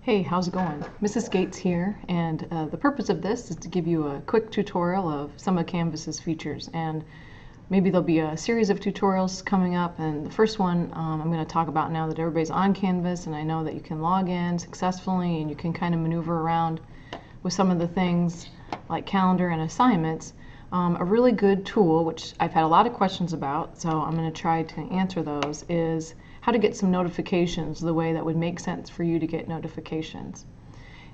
Hey, how's it going? Mrs. Gates here, and the purpose of this is to give you a quick tutorial of some of Canvas's features, and maybe there'll be a series of tutorials coming up, and the first one I'm going to talk about now that everybody's on Canvas, and I know that you can log in successfully and you can kind of maneuver around with some of the things like calendar and assignments. A really good tool, which I've had a lot of questions about, so I'm going to try to answer those, is how to get some notifications the way that would make sense for you to get notifications.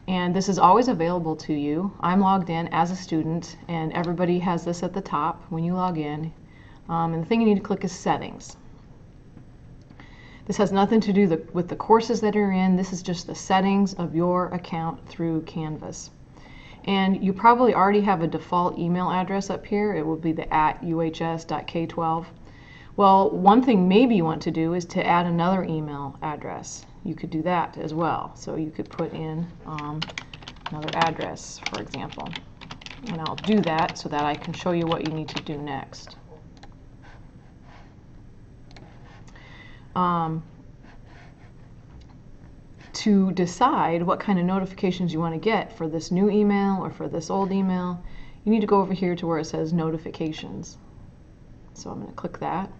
And this is always available to you. I'm logged in as a student, and everybody has this at the top when you log in. And the thing you need to click is Settings. This has nothing to do with the courses that are in. This is just the settings of your account through Canvas. And you probably already have a default email address up here. It will be the @uhs.k12. Well, one thing maybe you want to do is to add another email address. You could do that as well. So you could put in another address, for example. And I'll do that so that I can show you what you need to do next. To decide what kind of notifications you want to get for this new email or for this old email, you need to go over here to where it says Notifications. So I'm going to click that.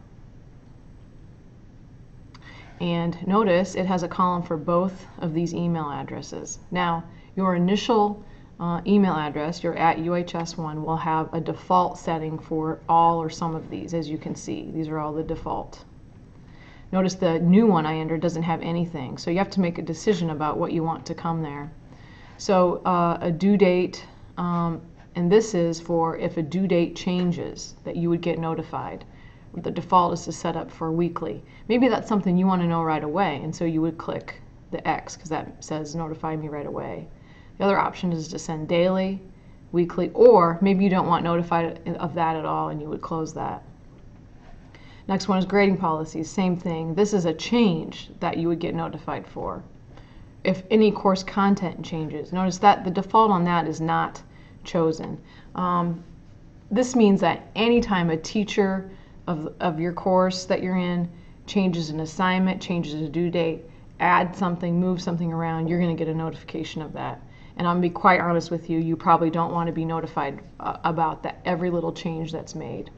And notice it has a column for both of these email addresses. Now, your initial email address, your @UHS1, will have a default setting for all or some of these, as you can see. These are all the default. Notice the new one I entered doesn't have anything, so you have to make a decision about what you want to come there. So a due date, and this is for if a due date changes, that you would get notified. The default is to set up for weekly. Maybe that's something you want to know right away, and so you would click the X because that says notify me right away. The other option is to send daily, weekly, or maybe you don't want notified of that at all and you would close that. Next one is grading policies, same thing. This is a change that you would get notified for. If any course content changes, notice that the default on that is not chosen. This means that anytime a teacher of your course that you're in changes an assignment, changes a due date, adds something, moves something around, you're going to get a notification of that. And I'm going to be quite honest with you, you probably don't want to be notified about that every little change that's made.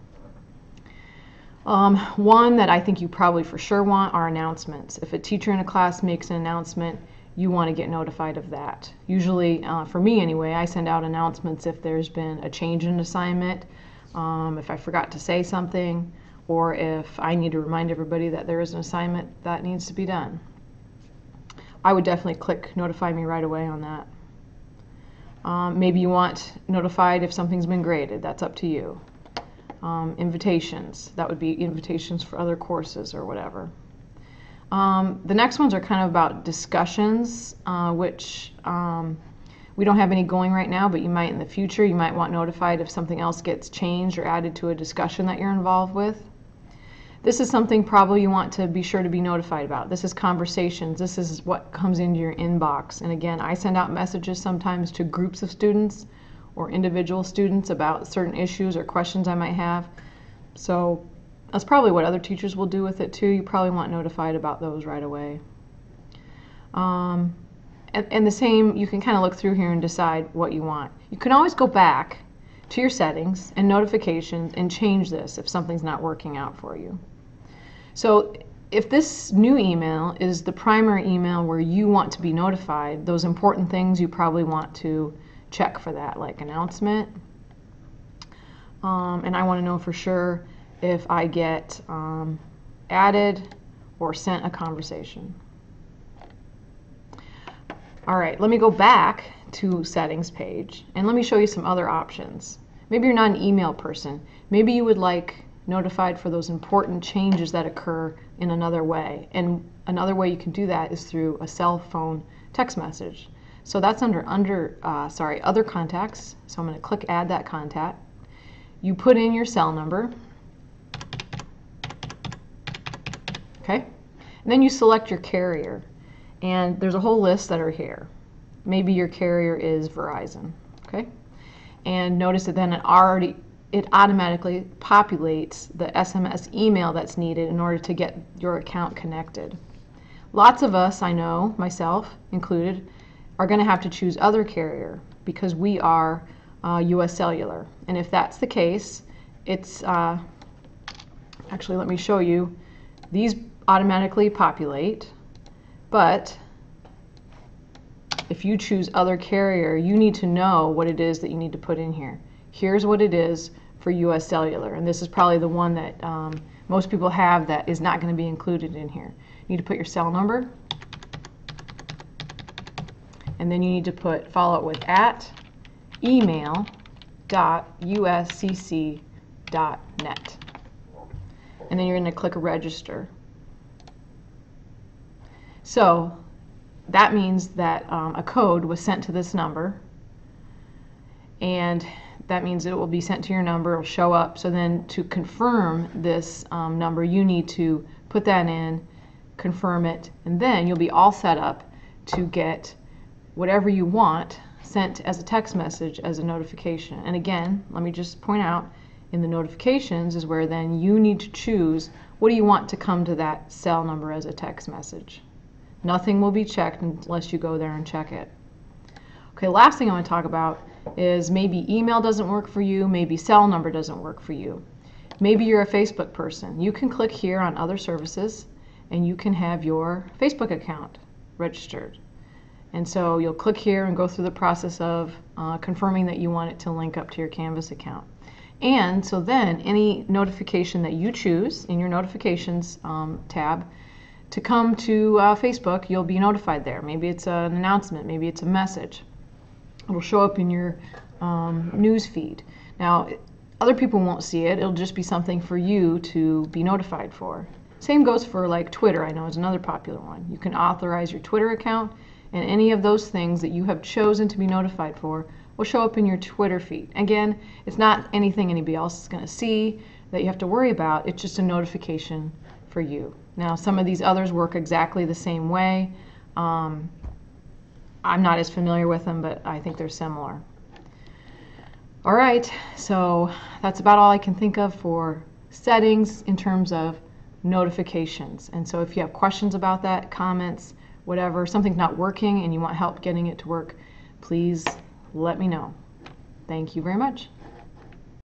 One that I think you probably for sure want are announcements. If a teacher in a class makes an announcement, you want to get notified of that. Usually, for me anyway, I send out announcements if there's been a change in assignment, if I forgot to say something, or if I need to remind everybody that there is an assignment that needs to be done. I would definitely click notify me right away on that. Maybe you want notified if something's been graded. That's up to you. Invitations, that would be invitations for other courses or whatever. The next ones are kind of about discussions, which we don't have any going right now, but you might in the future. You might want notified if something else gets changed or added to a discussion that you're involved with. This is something probably you want to be sure to be notified about. This is conversations. This is what comes into your inbox. And again, I send out messages sometimes to groups of students or individual students about certain issues or questions I might have. So that's probably what other teachers will do with it too. You probably want notified about those right away. And the same, you can kind of look through here and decide what you want. You can always go back to your settings and notifications and change this if something's not working out for you. So if this new email is the primary email where you want to be notified, those important things you probably want to check for that, like announcement. And I want to know for sure if I get added or sent a conversation. All right, let me go back to settings page and let me show you some other options. Maybe you're not an email person. Maybe you would like notified for those important changes that occur in another way. And another way you can do that is through a cell phone text message. So that's under other contacts. So I'm going to click add that contact. You put in your cell number. Okay? And then you select your carrier. And there's a whole list that are here. Maybe your carrier is Verizon. Okay? And notice that then it automatically populates the SMS email that's needed in order to get your account connected. lots of us, I know, myself included, are going to have to choose other carrier because we are US Cellular. And if that's the case, it's actually, let me show you. These automatically populate, but if you choose other carrier, you need to know what it is that you need to put in here. Here's what it is for US Cellular, and this is probably the one that most people have that is not going to be included in here. You need to put your cell number, and then you need to follow it with @email.uscc.net. And then you're going to click register. So that means that a code was sent to this number, and that means it will be sent to your number, it will show up. So then to confirm this number, you need to put that in, confirm it, and then you'll be all set up to get whatever you want sent as a text message as a notification. And again, let me just point out, in the notifications is where then you need to choose what do you want to come to that cell number as a text message. Nothing will be checked unless you go there and check it. Okay, last thing I want to talk about is maybe email doesn't work for you, maybe cell number doesn't work for you. Maybe you're a Facebook person. You can click here on other services and you can have your Facebook account registered. And so you'll click here and go through the process of confirming that you want it to link up to your Canvas account. And so then any notification that you choose in your notifications tab to come to Facebook, you'll be notified there. Maybe it's an announcement, maybe it's a message. It'll show up in your news feed. Now, other people won't see it. It'll just be something for you to be notified for. Same goes for like Twitter, I know is another popular one. You can authorize your Twitter account, and any of those things that you have chosen to be notified for will show up in your Twitter feed. Again, it's not anything anybody else is going to see that you have to worry about. It's just a notification for you. Now, some of these others work exactly the same way. I'm not as familiar with them, but I think they're similar. All right, so that's about all I can think of for settings in terms of notifications. And so if you have questions about that, comments, whatever, something's not working and you want help getting it to work, please let me know. Thank you very much.